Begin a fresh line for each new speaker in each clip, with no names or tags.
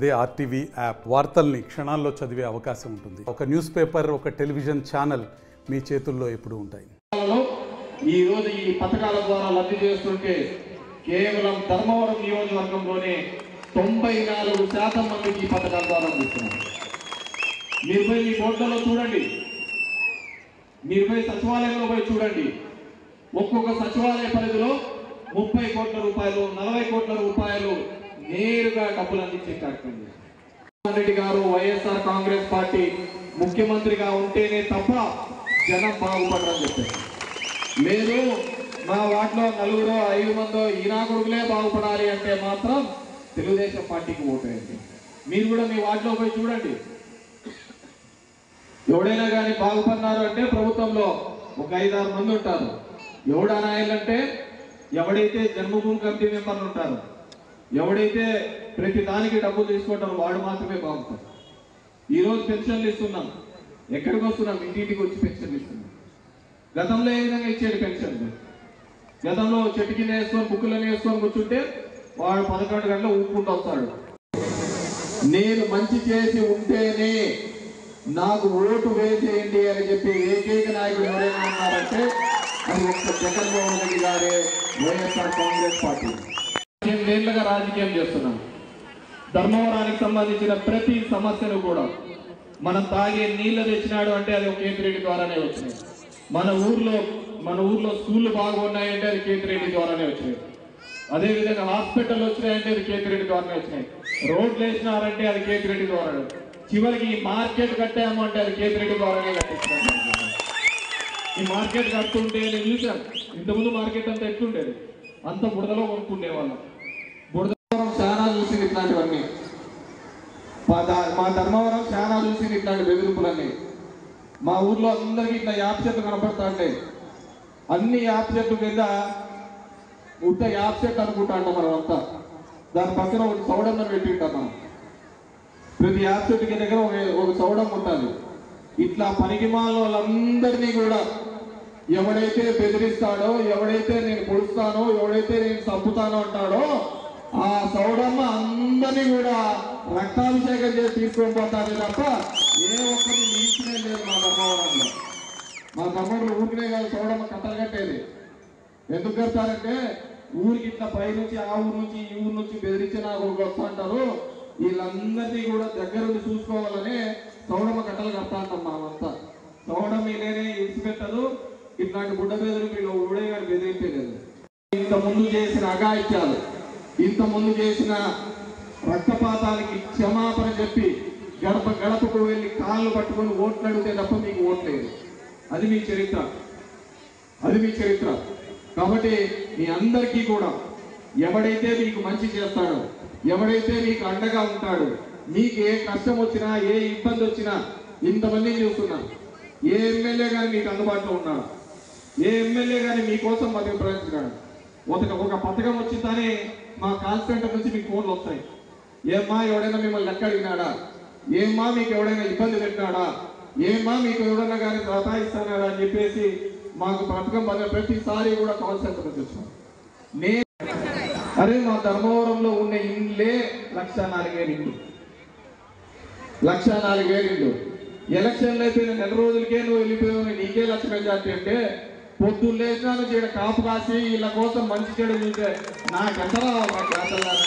అదే RTV app వార్తల్ని క్షణాల్లో చదివే అవకాశం ఉంటుంది. ఒక న్యూస్ పేపర్, ఒక టెలివిజన్ ఛానల్ మీ చేతుల్లో ఎప్పుడూ ఉంటాయి.
ఈ రోజు ఈ పథకాల ద్వారా లబ్ధి చేస్తుంటే కేవలం ధర్మవరం నియోజకవర్గంలోనే 94% మందికి ఈ పథకాల ద్వారా అందిస్తున్నారు. మీరు పోయి మీ బోర్డులో చూడండి, మీరు పోయి సచివాలయంలో పోయి చూడండి. ఒక్కొక్క సచివాలయ పరిధిలో 30 కోట్ల రూపాయలు, 40 కోట్ల రూపాయలు నేరుగా డబ్బులు అందించే కార్యక్రమం. జగన్మోహన్ రెడ్డి గారు వైఎస్ఆర్ కాంగ్రెస్ పార్టీ ముఖ్యమంత్రిగా ఉంటేనే తప్ప జనం బాగుపడరని చెప్పారు. మీరు మా వాటిలో 4, 5 మందో ఈనా కొడుకులే బాగుపడాలి అంటే మాత్రం తెలుగుదేశం పార్టీకి ఓటేయండి. మీరు కూడా మీ వాటిలో పోయి చూడండి. ఎవడైనా కానీ బాగుపడినారు అంటే ప్రభుత్వంలో ఒక 5-6 మంది ఉంటారు. ఎవడా నాయలంటే ఎవడైతే జన్మభూమి కమిటీ మెంబర్లు ఉంటారు, ఎవడైతే ప్రతి దానికి డబ్బులు తీసుకుంటారో వాడు మాత్రమే బాగుంటారు. ఈరోజు పెన్షన్లు ఇస్తున్నాం, ఎక్కడికి వస్తున్నాం? ఇంటింటికి వచ్చి పెన్షన్లు ఇస్తున్నాం. గతంలో ఏ విధంగా ఇచ్చేది పెన్షన్లు? గతంలో చెట్టు కింద వేసుకొని బుక్కులను వేసుకొని కూర్చుంటే వాడు 11 గంటలు ఊపుకుంటూ వస్తాడు. నేను మంచి చేసి ఉంటేనే నాకు ఓటు వేసేయండి అని చెప్పి ఏకైక నాయకుడు ఎవరైనా ఉన్నారంటే అది ఒక్క జగన్మోహన్ రెడ్డి గారే, వైఎస్ఆర్ కాంగ్రెస్ పార్టీ. 8 ఏళ్లుగా రాజకీయం చేస్తున్నాం. ధర్మవరానికి సంబంధించిన ప్రతి సమస్యను కూడా మనం తాగే నీళ్లు తెచ్చినాడు అంటే అది ఒక కేతిరెడ్డి ద్వారానే వచ్చినాయి. మన ఊర్లో స్కూళ్ళు బాగున్నాయంటే అది కేతిరెడ్డి ద్వారానే వచ్చినాయి. అదేవిధంగా హాస్పిటల్ వచ్చినాయంటే అది కేతిరెడ్డి ద్వారానే వచ్చినాయి. రోడ్లు వేసినారంటే అది కేతిరెడ్డి ద్వారా. చివరికి మార్కెట్ కట్టాము అంటే అది కేతిరెడ్డి ద్వారానే కట్టించారు. ఈ మార్కెట్ కడుతుంటే నేను చూశాను. ఇంతకుముందు మార్కెట్ అంతా ఎట్లుండేది? అంత బురదలో కొనుక్కుండే వాళ్ళం. బురదవరం చాలా చూసింది ఇట్లాంటివన్నీ. మా ధర్మవరం చాలా చూసింది ఇట్లాంటి బెదిరింపులన్నీ. మా ఊర్లో అందరికీ ఇట్లా యాప్ చెట్లు కనపడతా ఉంటాయి. అన్ని యాప్ చెట్ల కింద ఉత్త యాప్ చెట్టు అనుకుంటా అంటాం మనం అంతా. దాని పక్కన ఒక సౌడమ్మ పెట్టి ఉంటాం మనం. ప్రతి యాప్ చెట్టుకి దగ్గర ఒక సౌడమ్మ ఉంటుంది. ఇట్లా పనికిమాల వాళ్ళందరినీ కూడా ఎవడైతే బెదిరిస్తాడో, ఎవడైతే నేను పొడుస్తానో, ఎవడైతే నేను చంపుతానో అంటాడో ఆ సౌడమ్మ అందరినీ కూడా రక్తాభిషేకం చేసి తీసుకొని పోతాడే తప్ప ఏ ఒక్కరిని మించినే లేదు మా ధర్మవరంలో. మా ధర్మంలో ఊరికినే కాదు సౌడమ్మ కట్టలు కట్టేది. ఎందుకు కడతారంటే ఊరికి ఇట్లా పైనుంచి ఆ ఊరు నుంచి ఈ ఊరు నుంచి బెదిరించి నా ఊరికి వస్తా అంటారు. వీళ్ళందరినీ కూడా దగ్గరుండి చూసుకోవాలని సౌడమ్మ కట్టలు కడతా అంటాం మనమంతా. సౌడమ్మ నేనే ఇడిచిపెట్టదు. ఇట్లాంటి బుడ్డ బెదిరి మీరు ఊడే గారు బెదిరింపలేదు. ఇంత ముందు చేసిన అఘాయిత్యాలు, ఇంత ముందు చేసిన రక్తపాతానికి క్షమాపణ చెప్పి గడప గడపకు వెళ్ళి కాళ్ళు పట్టుకొని ఓట్లు అడిగితే తప్ప మీకు ఓట్లేదు. అది మీ చరిత్ర, అది మీ చరిత్ర. కాబట్టి మీ అందరికీ కూడా ఎవడైతే మీకు మంచి చేస్తాడో, ఎవడైతే మీకు అండగా ఉంటాడో, మీకు ఏ కష్టం వచ్చినా ఏ ఇబ్బంది వచ్చినా ఇంతమందిని చూస్తున్నా. ఏ ఎమ్మెల్యే కానీ మీకు అందుబాటులో ఉన్నాడు, ఏ ఎమ్మెల్యే కానీ మీకోసం మధ్య ప్రయత్నించాడు. ఒక పథకం వచ్చిందని మా కాల్ సెంటర్ నుంచి మీకు ఫోన్లు వస్తాయి. ఏమ్మా ఎవడైనా మిమ్మల్ని లెక్క అడిగినాడా? ఏమ్మా మీకు ఎవడైనా ఇబ్బంది పెట్టినాడా? ఏమ్మా మీకు ఎవడైనా కానీ సతాయిస్తాడా అని చెప్పేసి మాకు పథకం ప్రతిసారి కూడా కాల్ సెంటర్ నుంచి వచ్చాం. అరే మా ధర్మవరంలో ఉన్న ఇండ్లే 1,04,000 ఇండ్లు, 1,04,000 ఇండ్లు. ఎలక్షన్లు అయితే 4 రోజులకే నువ్వు వెళ్ళిపోయావు, నీకే లక్ష మెజార్టీ అంటే పొద్దున్న లేచినా నుంచి కాపు కాసి వీళ్ళ కోసం మంచి చెడు చూసే నాకెంత రావాలి? మా చేతల్లారా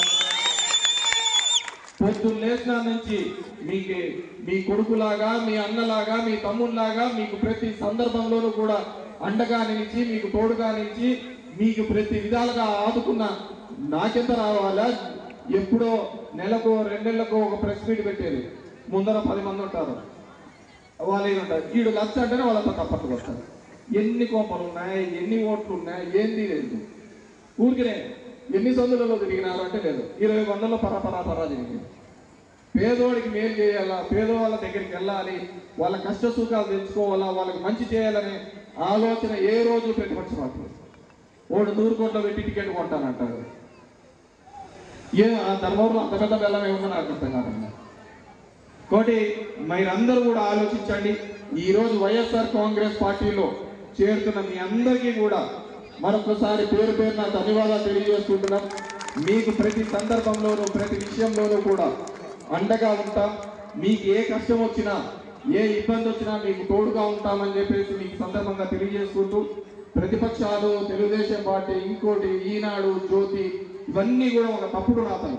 పొద్దున్న లేచినా నుంచి మీ కొడుకులాగా, మీ అన్నలాగా, మీ తమ్ముళ్ళలాగా మీకు ప్రతి సందర్భంలోనూ కూడా అండగా నిలిచి, మీకు తోడుగా నిలిచి, మీకు ప్రతి విధాలుగా ఆదుకున్న నాకెంత రావాలా? ఎప్పుడో నెలకు 2 నెలలకు ఒక ప్రెస్ మీట్ పెట్టేది. ముందర 10 మంది ఉంటారు, వాళ్ళు ఏమంటారు, వీడు లక్ష అంటేనే వాళ్ళతో తప్పట్టుకు వస్తారు. ఎన్ని కోపలు ఉన్నాయి, ఎన్ని ఓట్లు ఉన్నాయి, ఏంది లేదు. ఊరికినే ఎన్ని సందులలో తిరిగినారు అంటే లేదు, 20 వందల్లో పరా తిరిగింది. పేదోడికి మేలు చేయాలా, పేదవాళ్ళ దగ్గరికి వెళ్ళాలి, వాళ్ళ కష్ట సుఖాలు తెచ్చుకోవాలా, వాళ్ళకి మంచి చేయాలనే ఆలోచన ఏ రోజు ప్రతిపక్ష పార్టీ. వాడు 100 కోట్లు పెట్టి టికెట్ కొంటానంటాడు. ఆ ధర్మంలో అంత పెద్ద బెల్లం ఏమన్నా నాకు అర్థం కాదండి. కాబట్టి మీరందరూ కూడా ఆలోచించండి. ఈరోజు వైఎస్ఆర్ కాంగ్రెస్ పార్టీలో చేరుతున్న మీ అందరికీ కూడా మరొకసారి పేరు పేరున ధన్యవాదాలు తెలియజేసుకుంటున్నాం. మీకు ప్రతి సందర్భంలోనూ ప్రతి విషయంలోనూ కూడా అండగా ఉంటాం, మీకు ఏ కష్టం వచ్చినా ఏ ఇబ్బంది వచ్చినా మీకు తోడుగా ఉంటామని చెప్పేసి మీకు సందర్భంగా తెలియజేసుకుంటూ, ప్రతిపక్షాలు, తెలుగుదేశం పార్టీ, ఇంకోటి, ఈనాడు, జ్యోతి, ఇవన్నీ కూడా ఒక తప్పుడు రాతలు,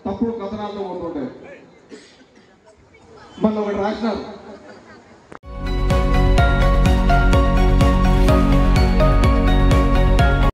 తప్పుడు కథనాలతో పోతుంటాయి. మన ఒకటి రాసినారు,